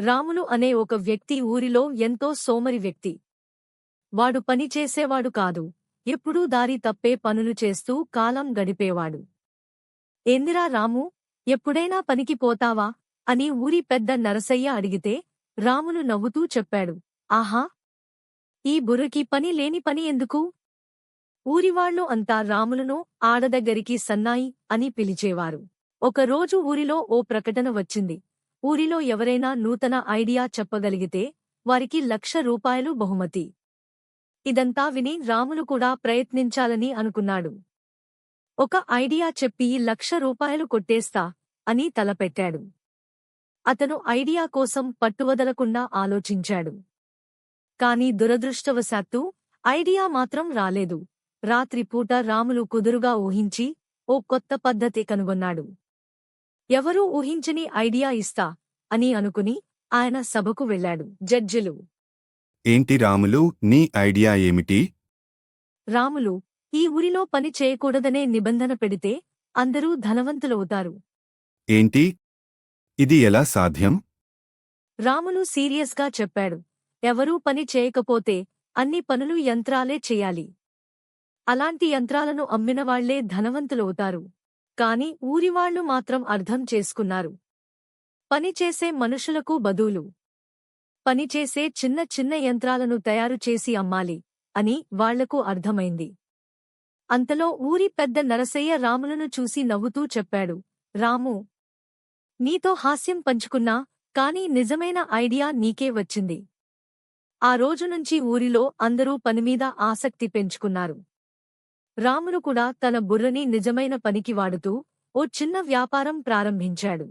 రాములు అనే ఒక వ్యక్తి ఊరిలో ఎంతో సోమరి వ్యక్తి. వాడు పని చేసేవాడు కాదు, ఎప్పుడూ దారి తప్పే పనులు చేస్తూ కాలం గడిపేవాడు. ఏందిరా రాము, ఎప్పుడైనా పనికి పోతావా అని ఊరి పెద్ద నరసయ్య అడిగితే రాములు నవ్వుతూ చెప్పాడు, ఆహా, ఈ బుర్రకి పని లేని పని ఎందుకు? ఊరివాళ్లు అంతా రాములును ఆడదగ్గరికి సన్నాయి అని పిలిచేవారు. ఒకరోజు ఊరిలో ఓ ప్రకటన వచ్చింది. ఊరిలో ఎవరైనా నూతన ఐడియా చెప్పగలిగితే వారికి ₹1,00,000 బహుమతి. ఇదంతా విని రాములు కూడా ప్రయత్నించాలని అనుకున్నాడు. ఒక ఐడియా చెప్పి ₹1,00,000 కొట్టేస్తా అని తలపెట్టాడు. అతను ఐడియా కోసం పట్టువదలకుండా ఆలోచించాడు. కాని దురదృష్టవశాత్తు ఐడియా మాత్రం రాలేదు. రాత్రిపూట రాములు కుదురుగా ఊహించి ఓ కొత్త పద్ధతి కనుగొన్నాడు. ఎవరూ ఊహించని ఐడియా ఇస్తా అని అనుకుని ఆయన సభకు వెళ్లాడు. జడ్జిలు, ఏంటి రాములు, నీ ఐడియా ఏమిటి? రాములు, ఈ ఊరిలో పని చేయకూడదనే నిబంధన పెడితే అందరూ ధనవంతులవుతారు. ఏంటి? ఇది ఎలా సాధ్యం? రాములు సీరియస్గా చెప్పాడు. ఎవరూ పని చేయకపోతే అన్ని పనులు యంత్రాలే చెయ్యాలి. అలాంటి యంత్రాలను అమ్మినవాళ్లే ధనవంతులవుతారు. కాని ఊరివాళ్లు మాత్రం అర్థం చేసుకున్నారు. పనిచేసే మనుషులకు బదులు పనిచేసే చిన్న చిన్న యంత్రాలను తయారు చేసి అమ్మాలి అని వాళ్లకు అర్థమైంది. అంతలో ఊరి పెద్ద నరసయ్య రాములను చూసి నవ్వుతూ చెప్పాడు, రాము, నీతో హాస్యం పంచుకున్నా, కాని నిజమైన ఐడియా నీకే వచ్చింది. ఆ రోజునుంచి ఊరిలో అందరూ పనిమీద ఆసక్తి పెంచుకున్నారు. రాములు కూడా తన బుర్రని నిజమైన పనికి వాడుతూ ఓ చిన్న వ్యాపారం ప్రారంభించాడు.